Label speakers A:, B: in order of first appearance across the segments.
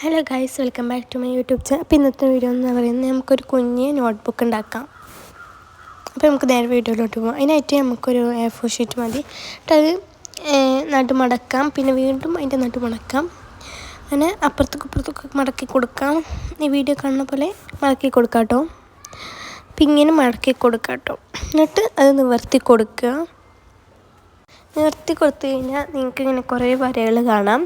A: Hello guys, welcome back to my YouTube channel. അപ്പോൾ ഇന്നത്തെ video എന്ന് പറയുന്നത് നമുക്കൊരു കുഞ്ഞ് നോട്ട്ബുക്ക് ഉണ്ടാക്കാം. അപ്പോൾ നമുക്ക് നേരെ വീഡിയോയിലോട്ട് പോകാം. അതിനായിട്ട് നമുക്കൊരു A4 ഷീറ്റ് മതി. എന്നിട്ട് അത് നടുമടക്കാം, പിന്നെ വീണ്ടും അതിൻ്റെ നടുമടക്കാം. അങ്ങനെ അപ്പുറത്തേക്ക് മടക്കി കൊടുക്കാം. ഈ വീഡിയോ കാണുന്ന പോലെ മടക്കി കൊടുക്കാം കേട്ടോ. അപ്പം ഇങ്ങനെ മടക്കി കൊടുക്കാം കേട്ടോ. എന്നിട്ട് അത് നിവർത്തി കൊടുക്കുക. നിവർത്തി കൊടുത്തു കഴിഞ്ഞാൽ നിങ്ങൾക്ക് ഇങ്ങനെ കുറേ വരകൾ കാണാം.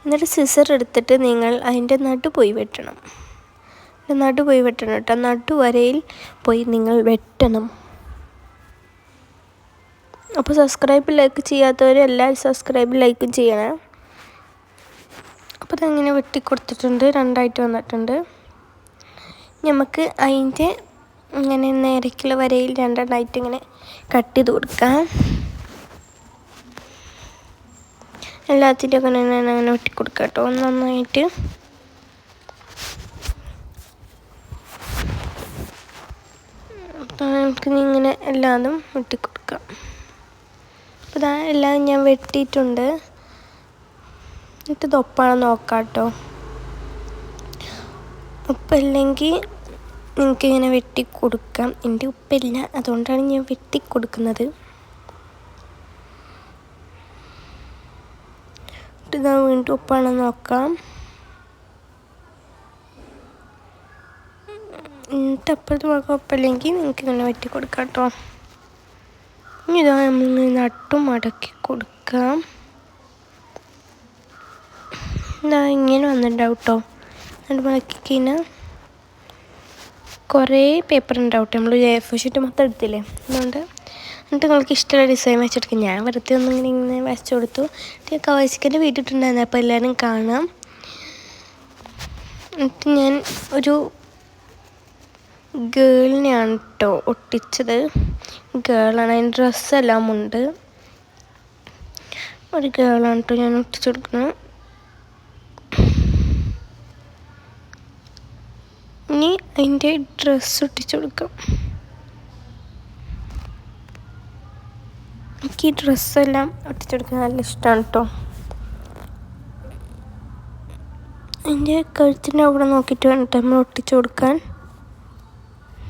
A: എന്നിട്ട് സിസർ എടുത്തിട്ട് നിങ്ങൾ അതിൻ്റെ നടു പോയി വെട്ടണം കേട്ടോ. നടുവരയിൽ പോയി നിങ്ങൾ വെട്ടണം. അപ്പോൾ സബ്സ്ക്രൈബ് ലൈക്ക് ചെയ്യാത്തവർ എല്ലാവരും സബ്സ്ക്രൈബ് ലൈക്കും ചെയ്യണേ. അപ്പോൾ അതങ്ങനെ വെട്ടിക്കൊടുത്തിട്ടുണ്ട്, രണ്ടായിട്ട് വന്നിട്ടുണ്ട്. നമുക്ക് അതിൻ്റെ ഇങ്ങനെ നേരക്കുള്ള വരയിൽ രണ്ടെണ്ണമായിട്ട് ഇങ്ങനെ കട്ട് ചെയ്ത് കൊടുക്കാം. എല്ലാത്തിൻ്റെ ഒക്കെ അങ്ങനെ വെട്ടിക്കൊടുക്കുക കേട്ടോ, നന്നായിട്ട്. നമുക്ക് ഇങ്ങനെ എല്ലാതും വെട്ടിക്കൊടുക്കാം. അപ്പോൾ ഇതാ എല്ലാം ഞാൻ വെട്ടിയിട്ടുണ്ട്. എന്നിട്ട് ഇത് ഒപ്പാണെന്ന് നോക്കാം കേട്ടോ. ഉപ്പില്ലെങ്കിൽ നിങ്ങൾക്കിങ്ങനെ വെട്ടിക്കൊടുക്കാം. എൻ്റെ ഉപ്പില്ല, അതുകൊണ്ടാണ് ഞാൻ വെട്ടിക്കൊടുക്കുന്നത്. ഇതാ വീണ്ടും ഉപ്പാണെന്ന് നോക്കാം. എന്നിട്ട് അപ്പുറത്ത് നോക്കാം. ഉപ്പല്ലെങ്കിൽ നിങ്ങൾക്ക് ഇങ്ങനെ വെട്ടി കൊടുക്കാം കേട്ടോ. ഇനി ഇതാ നമ്മൾ നട്ടും മടക്കി കൊടുക്കാം. ഇതാ ഇങ്ങനെ വന്നിട്ടുണ്ടാവും കേട്ടോ. എന്നിട്ട് മടക്കി കഴിഞ്ഞാൽ കുറേ പേപ്പർ ഉണ്ടാവും കേട്ടോ. നമ്മൾ A4 ഷീറ്റ് മൊത്തം എടുത്തില്ലേ, അതുകൊണ്ട്. എന്നിട്ട് നിങ്ങൾക്ക് ഇഷ്ടമുള്ള ഡിസൈൻ വെച്ചെടുക്കാം. ഞാൻ വെറുതെ ഇങ്ങനെ വരച്ചു കൊടുത്തു. കവാസിക്കൻ്റെ വീട്ടിട്ടുണ്ടായിരുന്നു, അപ്പോൾ എല്ലാവരും കാണാം. എന്നിട്ട് ഞാൻ ഒരു ഗേളിനെയാണ് കേട്ടോ ഒട്ടിച്ചത്. ഗേളാണ്, അതിൻ്റെ ഡ്രസ്സെല്ലാം ഉണ്ട്. ഒരു ഗേളാണ് കേട്ടോ ഞാൻ ഒട്ടിച്ചു കൊടുക്കുന്നത്. ഇനി അതിൻ്റെ ഡ്രസ്സ് ഒട്ടിച്ചു കൊടുക്കാം. എനിക്ക് ഈ ഡ്രസ്സെല്ലാം ഒട്ടിച്ചെടുക്കാൻ നല്ല ഇഷ്ടമാണ് കേട്ടോ. അതിൻ്റെ കഴുത്തിൻ്റെ അവിടെ നോക്കിയിട്ട് വേണം നമ്മൾ ഒട്ടിച്ചു കൊടുക്കാൻ.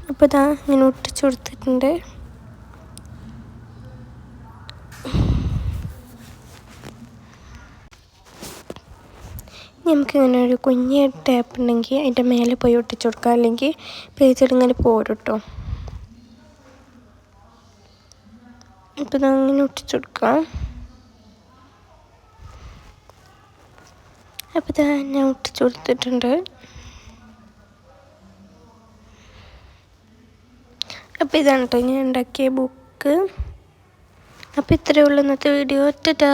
A: അപ്പോൾ ഇതാ ഇങ്ങനെ ഒട്ടിച്ചു കൊടുത്തിട്ടുണ്ട്. നമുക്കിങ്ങനെ ഒരു കുഞ്ഞ് ടാപ്പ് ഉണ്ടെങ്കിൽ അതിൻ്റെ മേലെ പോയി ഒട്ടിച്ചു കൊടുക്കാം, അല്ലെങ്കിൽ പേജിലിങ്ങനെ പോരും കേട്ടോ. അപ്പോൾ ഇതങ്ങനെ ഒട്ടിച്ചു കൊടുക്കാം. അപ്പോൾ ഇതാ ഞാൻ ഒട്ടിച്ചു കൊടുത്തിട്ടുണ്ട്. അപ്പോൾ ഇതാണ് കേട്ടോ ഞാൻ ഉണ്ടാക്കിയ ബുക്ക്. അപ്പോൾ ഇത്രയേ ഉള്ളൂ ഇന്നത്തെ വീഡിയോ. ടാറ്റാ.